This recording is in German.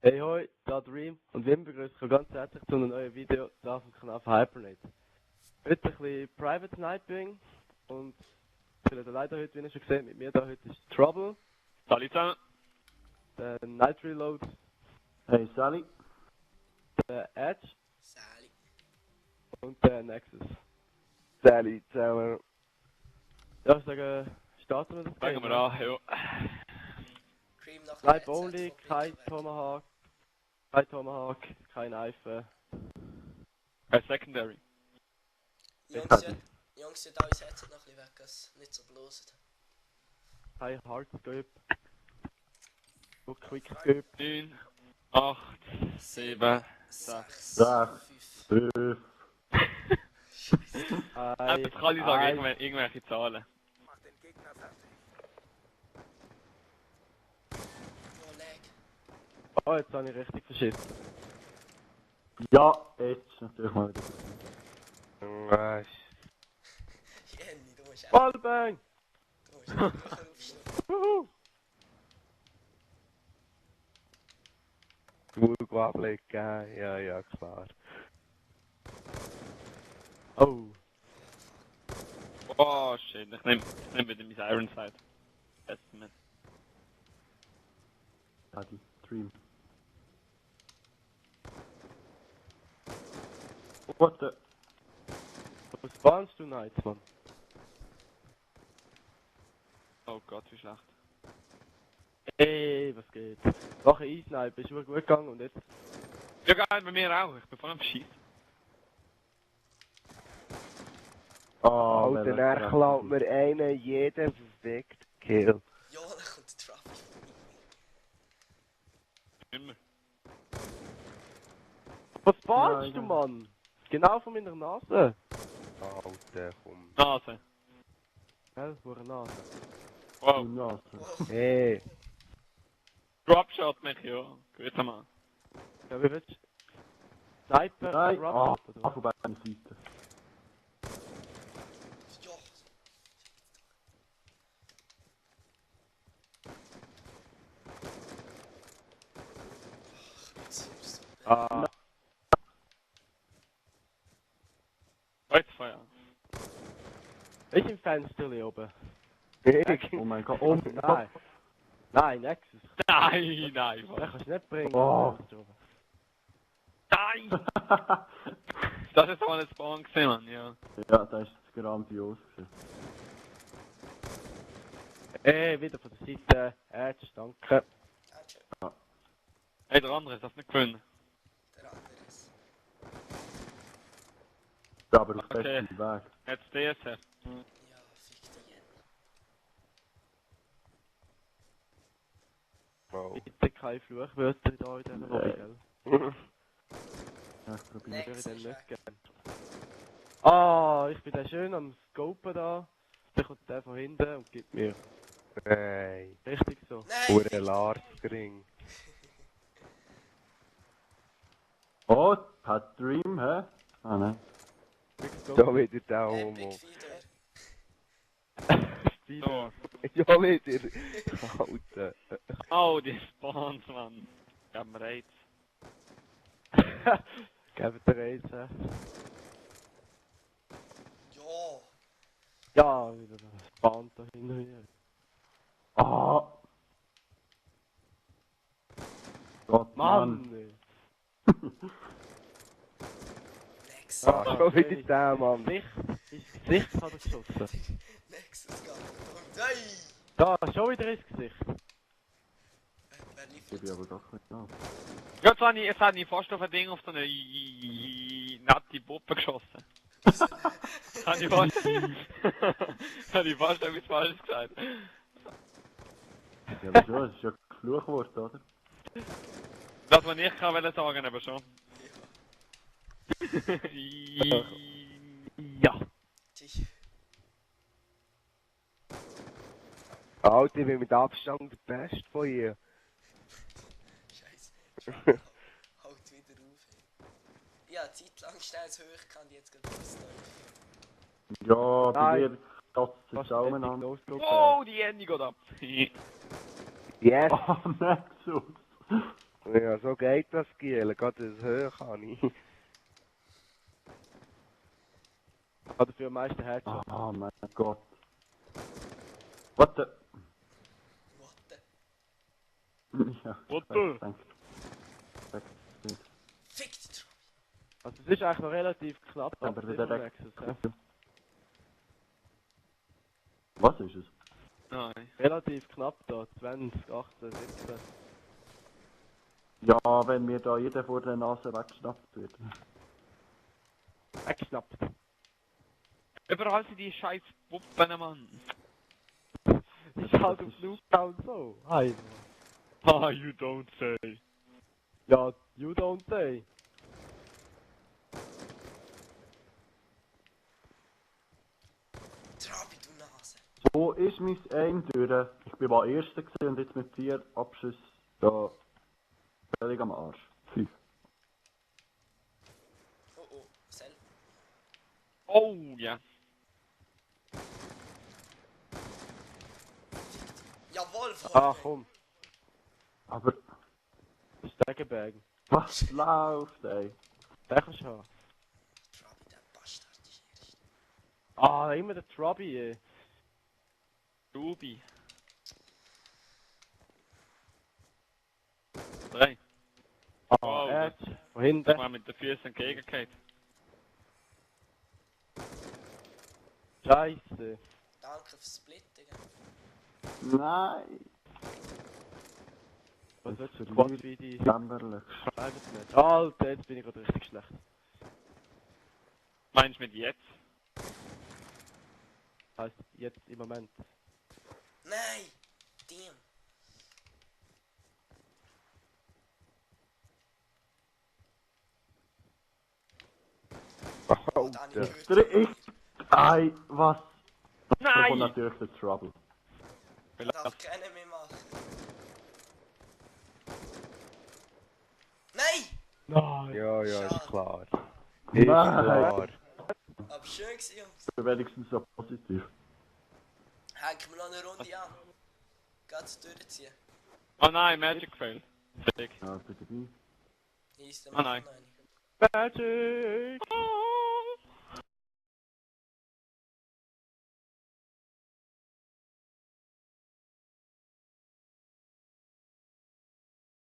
Hey hoi, da Dream und Wim begrüßt euch ganz herzlich zu einem neuen Video da auf dem Kanal von Hypernate. Heute ein bisschen Private Sniping und vielleicht leider heute, wie ihr schon gesehen mit mir da heute ist Trouble, Salut zusammen. der Night Reload, Hey Sally. der Edge Sally. und der Nexus. Sally zusammen. Ja, ich sage, starten wir das Fangen wir an, ja. Cream nach Snipe Headset only, von kein Blickenweg. Tomahawk, kein Knife. Kein Secondary. Jungs, ja unser Headset noch ein bisschen weg, dass es nicht so bloßt. Kein Hardscope. Nur Quickscope. 9, 8, 7, 6, 6, 5. 5. Das kann ich sagen, irgendwelche Zahlen. Oh, lag. Oh, jetzt habe ich richtig verschissen. Ja, jetzt natürlich mal wieder. Jenny, du musst auch. Wallbang! Du musst auch aufstehen. Wuhu! Wohlgewabbelt, ja, klar. Oh, Oh shit, ich nehm wieder mein Ironside. Testament. Ja, die Dream. What the? wo spawnst du Nights, Mann? Oh Gott, wie schlecht. Ey, was geht? Noch ein E-Snipe, ist wirklich gut gegangen und jetzt... Ja, geil, bei mir auch. Ich bin voll am Schießen. Oh, Alter, er klaut mir einen jeden verfickten Kill. Ja, dann kommt der Trouble. Immer. Wo spawnst Ja, du, ja. Mann? Genau von meiner Nase. Alter, komm. Nase. Gell, vor der Nase. Wow. Ja, Oh, Hey, Dropshot mich, ja. Gut, Mann. Ja, wie willst du? Sniper, nein. Dropshot, Ah, oder? von beiden Seiten. ja. Ach, jetzt ist so bad. Ah, Heute Feuer. ich im Fenster oben. Oh mein Gott. Oh mein Nein. Gott. Nein, Nexus. Nein, nein, Den was? kannst du nicht bringen. Oh. Fenster oben. Nein! Das ist mal ein Spawn gesehen, Mann, ja. Ja, das ist grandios gewesen. Ey, wieder von der Seite. Edge, danke. Ah, Hey, der andere hat das nicht gefunden. der andere ist. Ja, aber auf Okay. bestem Weg. Jetzt DSR. Ja, fick die Jenny. wow. Bitte keine Fluchwörter da in dieser Woche, gell? Ja, ich probiere. Würde ich Next dann ist nicht weg. gern. Ah, ich bin da schön am Scopen da. Dann kommt der von hinten und gibt mir Nein. richtig so. Nein! Hure Lars-Gring. Oh, hat Dream, hä? Ah, nein. Ja, wieder der Epic Homo. Feeder. Spieler. Ja, wieder. Alter. Oh, die Spawns, Mann. Gab mir AIDS. Gebt dir eins, hä? Ja. Ja, wieder der Span da hinten. Ah! Gott, Mann. Mann! Nexus. Ah, schon wieder okay. der, Mann. Gesicht, ins Gesicht hat er geschossen. Nexus geht. Und hey! Da, schon wieder ins Gesicht. Wer lief Ich bin aber doch nicht da. Ja, jetzt habe ich fast auf ein Ding auf so eine nette Puppe geschossen. Habe ich fast etwas Falsches gesagt. Ja, aber schon, das ist ja ein Fluchwort, oder? Das, was ich kann wollte sagen, aber schon. Ja. dich? Alter, ich bin mit Abstand der Beste von ihr. Scheiße. Halt wieder auf. Ey. Ja, zeitlang schnell zu hoch kann, jetzt geht es tief. Ja, bei Nein. dir kotzt es auch an. Oh, die Jenny geht ab. Yes. Oh, Nexus! Ja, so geht das, Giel. Gerade das höher kann ich. Hat dafür am meisten Headshot. Oh mein Gott. What the... What the? Ja, What ich the? denke. Fick die Trabi. Also es ist eigentlich noch relativ knapp ab Aber wieder dem weg. Nexus. Ja. Was ist es? Nein. Relativ knapp da, 20, 18, 17. Ja, wenn mir da jeder vor der Nase weggeschnappt wird. Weggeschnappt. Überall sind die scheiß Puppen, Mann. Ist halt auf Loopdown so. Hi. Ah, you don't say. Ja, you don't say. Trabi, du Nase. So ist mein Aim durch. Ich bin mal Erster gewesen und jetzt mit 4 Abschüssen da völlig am Arsch. 5. Oh oh, Sel. Oh, ja. Jawohl, Ah, Freunde. komm. Aber Stegenbergen. was läuft, ey? Den kannst du haben. Trabi, der Bastard ist erst. Ah, immer der Trubby, ey. Ruby. 3. Ah, Oh, Edge. Von Ich hinten. mal mit den Füßen entgegengeht. Scheiße. Danke fürs Split, Digga. Nein! Was willst du Jetzt Quad verliere wie die Lämmerlich. Private Match? Alter, jetzt bin ich gerade richtig schlecht. Meinst du mit jetzt? Heißt jetzt im Moment. Nein! Damn. Oh, da habe ich Alter. gehört. Ich... Ei, was? Da kommt Nein! natürlich der Trouble. Das darf keiner mehr machen. Nein! Nein. Ja, ja, Schade. ist klar. Ist Nein. klar. Aber schön gewesen, Jungs. Wenigstens so positiv. Hängen wir noch eine Runde an. Geht's durchziehen. Oh nein, Magic Fail. Fick. Ja, bin dabei. Easy, Ah, nein. machen wir noch eine. Magic! Oh.